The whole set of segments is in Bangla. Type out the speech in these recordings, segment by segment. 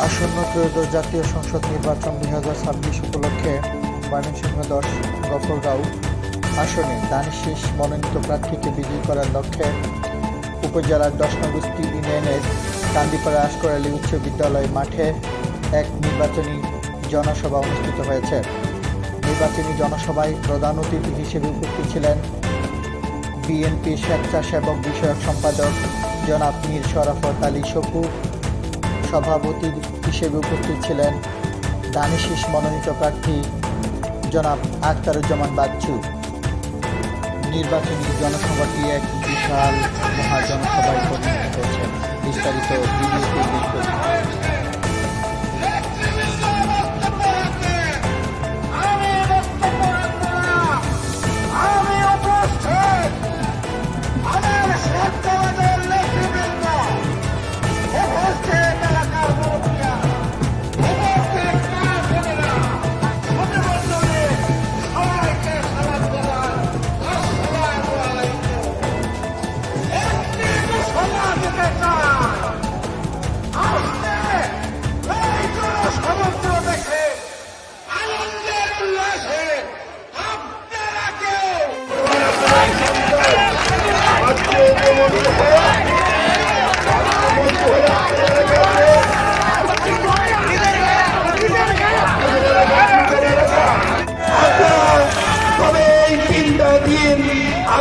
আসন্ন ত্রয়োদশ জাতীয় সংসদ নির্বাচন 2026 উপলক্ষে ময়মনসিংহ 10 গফরগাঁও আসনে ধানের শীষ মনোনীত প্রার্থীকে বিজয়ী করার লক্ষ্যে উপজেলার 10 নং ইউনিয়নের কান্দিপাড়া আশকর আলী উচ্চ বিদ্যালয় মাঠে এক নির্বাচনী জনসভা অনুষ্ঠিত হয়েছে। নির্বাচনী জনসভায় প্রধান অতিথি হিসেবে উপস্থিত ছিলেন বিএনপি স্বেচ্ছাসেবক বিষয়ক সম্পাদক জনাব মীর শরাফত আলী শপু। সভাপতি হিসেবে উপস্থিত ছিলেন ধানের শীষ মনোনীত প্রার্থী জনাব আখতারুজ্জামান বাচ্চু। নির্বাচনী জনসভাটি এক বিশাল মহাজনসভায় পরিণত হয়েছে। বিস্তারিত ভিডিওতে দেখুন।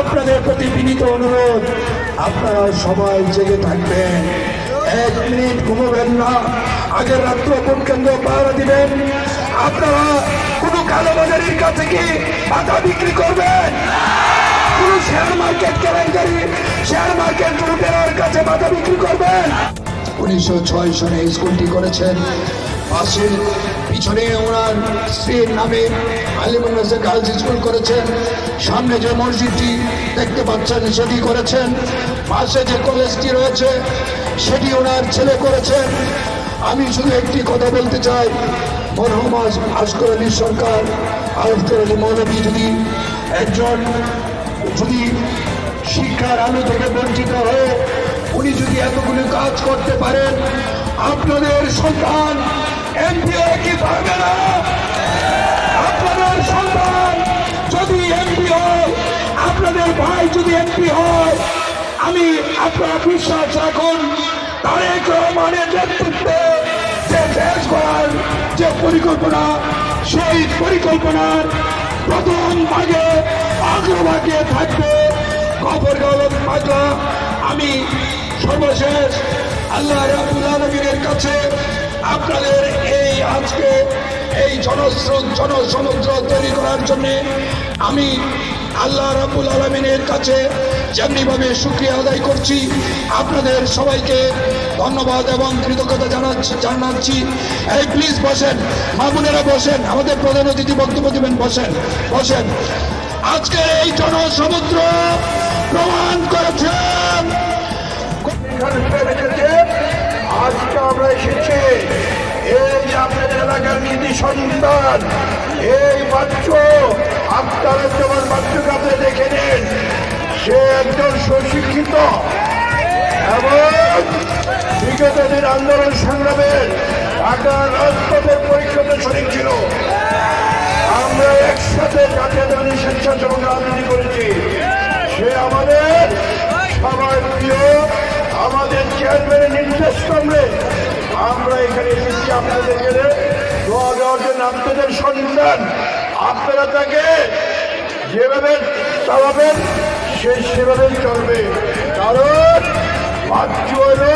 আপনাদের প্রতি বিনীত অনুরোধ, আপনারা সবাই জেগে থাকবেন, 1 মিনিট ঘুমাবেন না, আগের রাত্র ভোট কেন্দ্র পাহারা দিবেন। আপনারা কোনো কালোবাজারির কাছে কি পাতা বিক্রি করবেন? কোন শেয়ার মার্কেট কেলেঙ্কারি, শেয়ার মার্কেট লুটেরার কাছে পাতা বিক্রি করবেন? 1906 সনে স্কুলটি করেছেন, পাশে পিছনে ওনার স্ত্রীর নামে আলিমুন্নাসে গার্লস স্কুল করেছেন। সামনে যে মসজিদটি দেখতে পাচ্ছেন সেটি করেছেন। পাশে যে কলেজটি রয়েছে সেটি ওনার ছেলে করেছেন। আমি শুধু একটি কথা বলতে চাই, মরহুম আশকর আলী সরকার, আশকর আলী মৌলভী যদি শিক্ষার আলো থেকে বঞ্চিত হয়ে উনি যদি এতগুলো কাজ করতে পারেন, আপনাদের সন্তান এমপি কি পারবে না? আপনাদের সন্তান যদি এমপি হয়, আপনাদের ভাই যদি এমপি হয়, আমি আপনারা বিশ্বাস রাখুন, তারেক রহমানের নেতৃত্বে যে দেশ গড়ার যে পরিকল্পনা, সেই পরিকল্পনার প্রথম ভাগে অগ্রভাগে থাকবে গফরগাঁও মাজলা। আমি সর্বশেষ আল্লাহ রাব্বুল আলামিনের কাছে আপনাদের এই আজকে এই জনসমুদ্র তৈরি করার জন্য আমি আল্লাহ রাব্বুল আলামিনের কাছে যেমনিভাবে শুকরিয়া আদায় করছি, আপনাদের সবাইকে ধন্যবাদ এবং কৃতজ্ঞতা জানাচ্ছি। এই প্লিজ বসেন, মা বোনেরা বসেন, আমাদের প্রধান অতিথি বক্তব্য দেবেন, বসেন। আজকের এই জনসমুদ্র প্রমাণ করেছেন, আজকে আমরা এসেছি এই যে আপনাদের এলাকার কৃতি সন্তান এই বাচ্চু আখতারুজ্জামান বাচ্চুকে আপনি দেখে নিন। সে একজন সুশিক্ষিত এবং বিগত দিন আন্দোলন সংগ্রামের ঢাকার রাজপথের পরীক্ষাতে শরীর ছিল। আমরা একসাথে জাতীয় দলের স্বেচ্ছাসেবক রাজনীতি করেছি। সে আমাদের সবার প্রিয়, আমাদের চেয়ারম্যানের নির্দেশ ক্রমে আমরা এখানে এসেছি আপনাদেরকে দোয়া দেওয়ার জন্য। আপনাদের সন্তান, আপনারা তাকে যেভাবে চালাবেন সে সেভাবে চলবে, কারণ বাচ্চু হলো